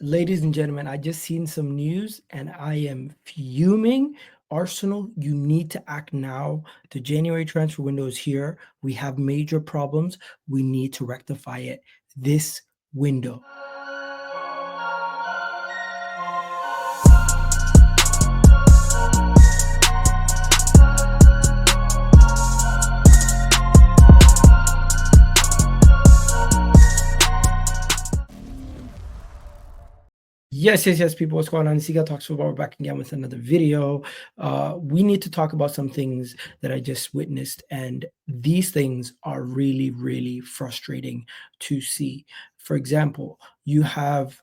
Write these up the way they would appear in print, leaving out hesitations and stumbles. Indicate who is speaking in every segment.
Speaker 1: Ladies and gentlemen, I just seen some news and I am fuming. Arsenal, you need to act now. The January transfer window is here. We have major problems. We need to rectify it this window. Yes, people. What's going on? It's Egal Talks Football. We're back again with another video. We need to talk about some things that I just witnessed, and these things are really, really frustrating to see. For example, you have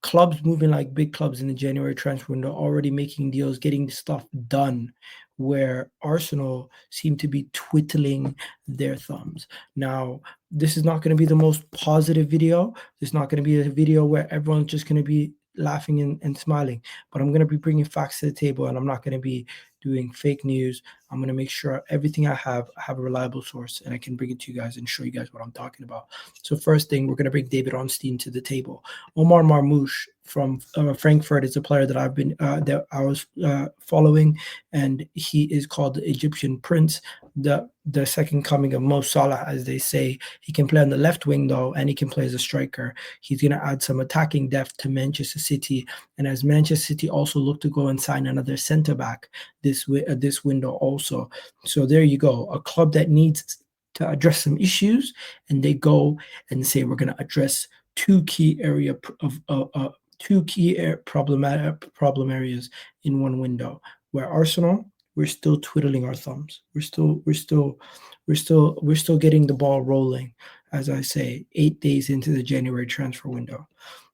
Speaker 1: clubs moving like big clubs in the January transfer window, already making deals, getting stuff done, where Arsenal seem to be twiddling their thumbs. Now, this is not going to be the most positive video. This is not going to be a video where everyone's just going to be laughing and smiling, but I'm going to be bringing facts to the table, and I'm not going to be doing fake news. I'm going to make sure everything I have a reliable source, and I can bring it to you guys and show you guys what I'm talking about. So first thing, we're going to bring David Ornstein to the table. Omar Marmoush from Frankfurt is a player that I was following, and he is called the Egyptian Prince, the second coming of Mo Salah, as they say. He can play on the left wing though, and he can play as a striker. He's going to add some attacking depth to Manchester City, and as Manchester City also look to go and sign another centre back this window also. So there you go, a club that needs to address some issues, and they go and say we're going to address two key problem areas in one window. Where Arsenal, we're still twiddling our thumbs. We're still getting the ball rolling, as I say, 8 days into the January transfer window.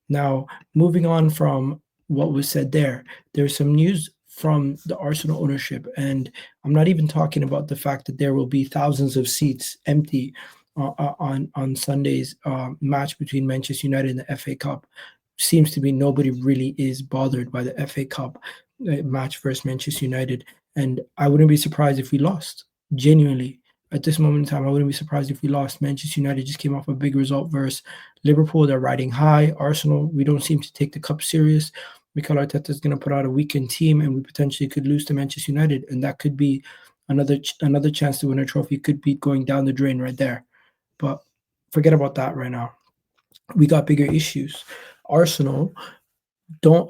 Speaker 1: Now, moving on from what was said there's some news from the Arsenal ownership, and I'm not even talking about the fact that there will be thousands of seats empty on Sunday's match between Manchester United and the FA Cup. Seems to be nobody really is bothered by the FA Cup match versus Manchester United, and I wouldn't be surprised if we lost. Genuinely, at this moment in time, I wouldn't be surprised if we lost. Manchester United just came off a big result versus Liverpool. They're riding high. Arsenal, we don't seem to take the cup serious. Mikel Arteta is going to put out a weakened team, and we potentially could lose to Manchester United, and that could be another chance to win a trophy. Could be going down the drain right there. But forget about that right now. We got bigger issues. Arsenal don't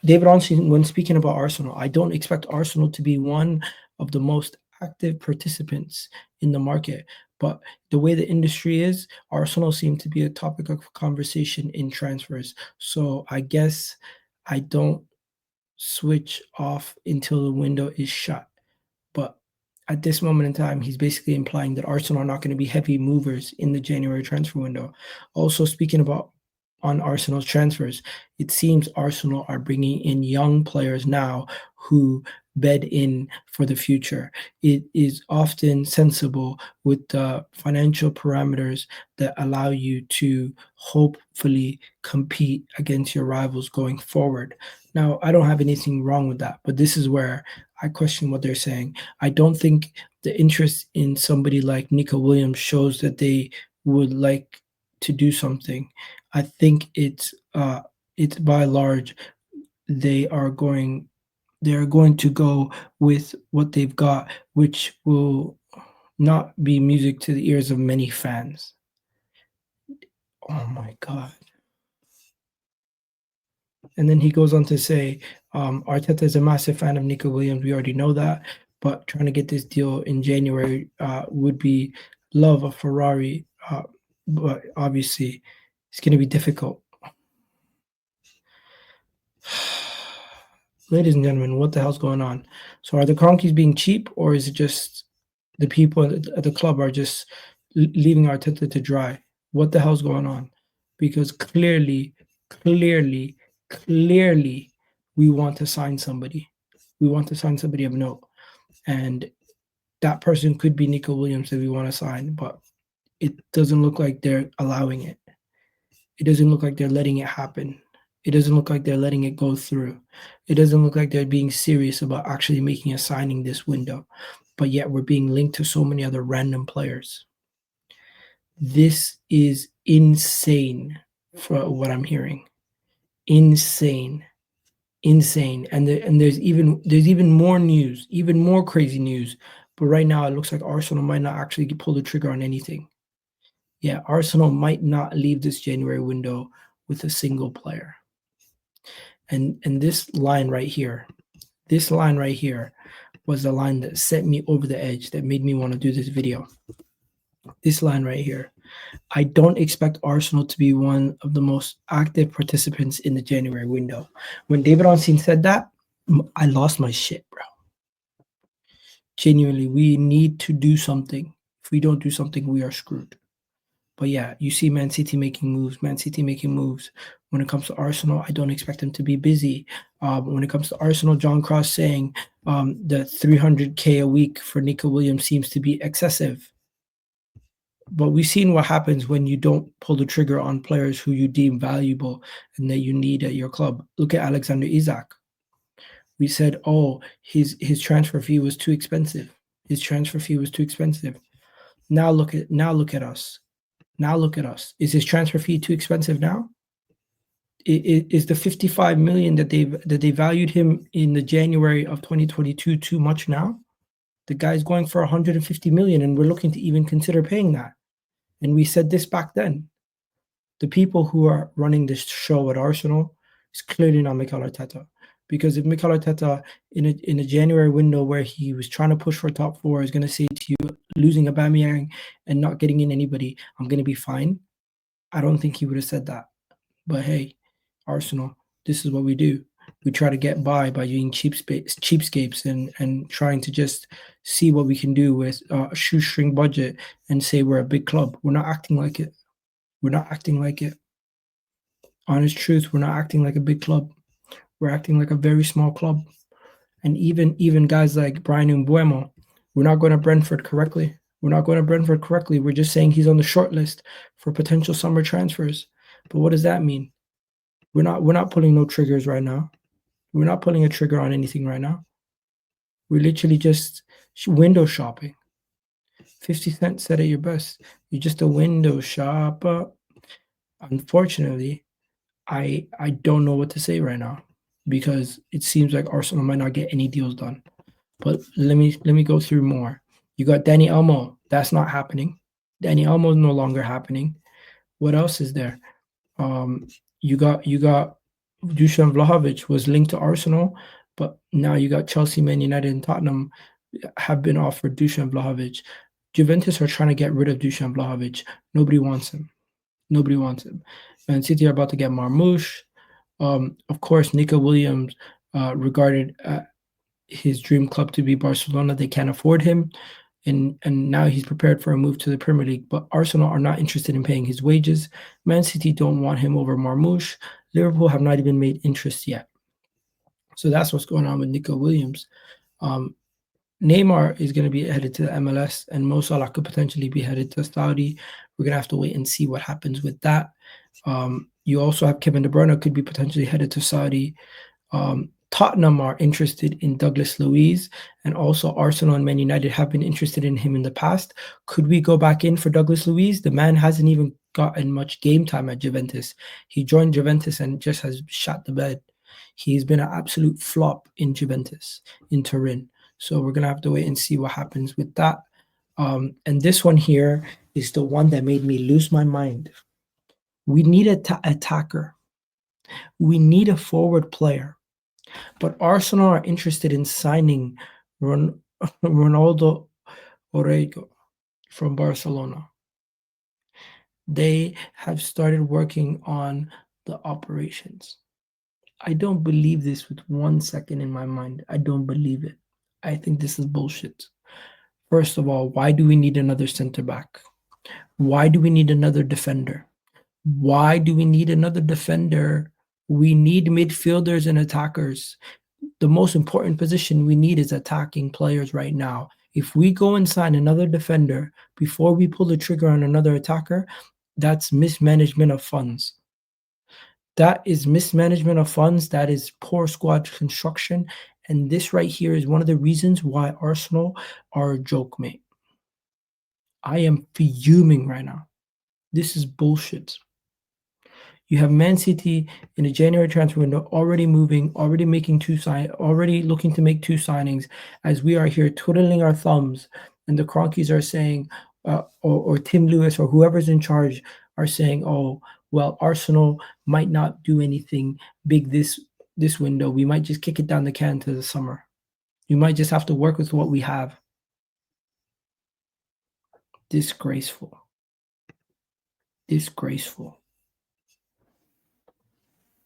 Speaker 1: David Ornstein, when speaking about Arsenal, I don't expect Arsenal to be one of the most active participants in the market. But the way the industry is, Arsenal seem to be a topic of conversation in transfers. So I guess I don't switch off until the window is shut. But at this moment in time, he's basically implying that Arsenal are not going to be heavy movers in the January transfer window. Also, speaking about on Arsenal's transfers, it seems Arsenal are bringing in young players now who bed in for the future. It is often sensible with the financial parameters that allow you to hopefully compete against your rivals going forward. Now, I don't have anything wrong with that, but this is where I question what they're saying. I don't think the interest in somebody like Nico Williams shows that they would like to do something. I think it's by large they are going to go with what they've got, which will not be music to the ears of many fans. Oh my God. And then he goes on to say, Arteta is a massive fan of Nico Williams. We already know that, but trying to get this deal in January would be love a Ferrari, but obviously it's going to be difficult. Ladies and gentlemen, what the hell's going on? So are the Cronkies being cheap, or is it just the people at the club are just leaving Arteta to dry? What the hell's going on? Because clearly, we want to sign somebody. We want to sign somebody of note. And that person could be Nico Williams that we want to sign, but it doesn't look like they're allowing it. It doesn't look like they're letting it happen. It doesn't look like they're letting it go through. It doesn't look like they're being serious about actually making a signing this window. But yet we're being linked to so many other random players. This is insane for what I'm hearing. Insane. Insane. And there's even more news, even more crazy news. But right now, it looks like Arsenal might not actually pull the trigger on anything. Yeah, Arsenal might not leave this January window with a single player. And this line right here was the line that set me over the edge, that made me want to do this video. This line right here. I don't expect Arsenal to be one of the most active participants in the January window. When David Ornstein said that, I lost my shit, bro. Genuinely, we need to do something. If we don't do something, we are screwed. But yeah, you see Man City making moves. When it comes to Arsenal, I don't expect them to be busy. When it comes to Arsenal, John Cross saying the 300K a week for Nico Williams seems to be excessive. But we've seen what happens when you don't pull the trigger on players who you deem valuable and that you need at your club. Look at Alexander Isak. We said, oh, his transfer fee was too expensive. Now look at us. Is his transfer fee too expensive now? Is the 55 million that they valued him in the January of 2022 too much now? The guy's going for 150 million, and we're looking to even consider paying that. And we said this back then. The people who are running this show at Arsenal is clearly not Mikel Arteta. Because if Mikel Arteta in a January window where he was trying to push for top four is going to say to you, losing Aubameyang and not getting in anybody, I'm going to be fine, I don't think he would have said that. But hey, Arsenal, this is what we do. We try to get by doing cheapskates and trying to just see what we can do with a shoestring budget and say we're a big club. We're not acting like it. Honest truth, we're not acting like a big club. We're acting like a very small club. And even guys like Brian Mbeumo, we're not going to Brentford correctly. We're just saying he's on the short list for potential summer transfers. But what does that mean? We're not pulling no triggers right now. We're not pulling a trigger on anything right now. We're literally just window shopping. 50 Cent said it your best. You're just a window shopper. Unfortunately, I don't know what to say right now because it seems like Arsenal might not get any deals done. But let me go through more. You got Danny Olmo. That's not happening. Danny Olmo is no longer happening. What else is there? You got Dusan Vlahovic was linked to Arsenal, but now you got Chelsea, Man United, and Tottenham have been offered Dusan Vlahovic. Juventus are trying to get rid of Dusan Vlahovic. Nobody wants him. Man City are about to get Marmoush. Of course, Nico Williams regarded his dream club to be Barcelona. They can't afford him. And now he's prepared for a move to the Premier League. But Arsenal are not interested in paying his wages. Man City don't want him over Marmoush. Liverpool have not even made interest yet. So that's what's going on with Nico Williams. Neymar is going to be headed to the MLS, and Mo Salah could potentially be headed to Saudi. We're going to have to wait and see what happens with that. You also have Kevin De Bruyne could be potentially headed to Saudi. Tottenham are interested in Douglas Luiz, and also Arsenal and Man United have been interested in him in the past. Could we go back in for Douglas Luiz? The man hasn't even gotten much game time at Juventus. He joined Juventus and just has shot the bed. He's been an absolute flop in Juventus, in Turin. So we're going to have to wait and see what happens with that. And this one here is the one that made me lose my mind. We need an attacker. We need a forward player. But Arsenal are interested in signing Ronaldo Orego from Barcelona. They have started working on the operations. I don't believe this with 1 second in my mind. I don't believe it. I think this is bullshit. First of all, why do we need another center back? Why do we need another defender? We need midfielders and attackers. The most important position we need is attacking players right now. If we go and sign another defender before we pull the trigger on another attacker, that's mismanagement of funds. That is mismanagement of funds. That is poor squad construction. And this right here is one of the reasons why Arsenal are a joke, mate. I am fuming right now. This is bullshit. You have Man City in the January transfer window already moving, already already looking to make 2 signings, as we are here twiddling our thumbs, and the Cronkies are saying, or Tim Lewis or whoever's in charge are saying, "Oh, well, Arsenal might not do anything big this window. We might just kick it down the can to the summer. You might just have to work with what we have." Disgraceful. Disgraceful.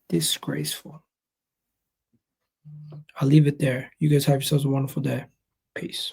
Speaker 1: Disgraceful. I'll leave it there. You guys have yourselves a wonderful day. Peace.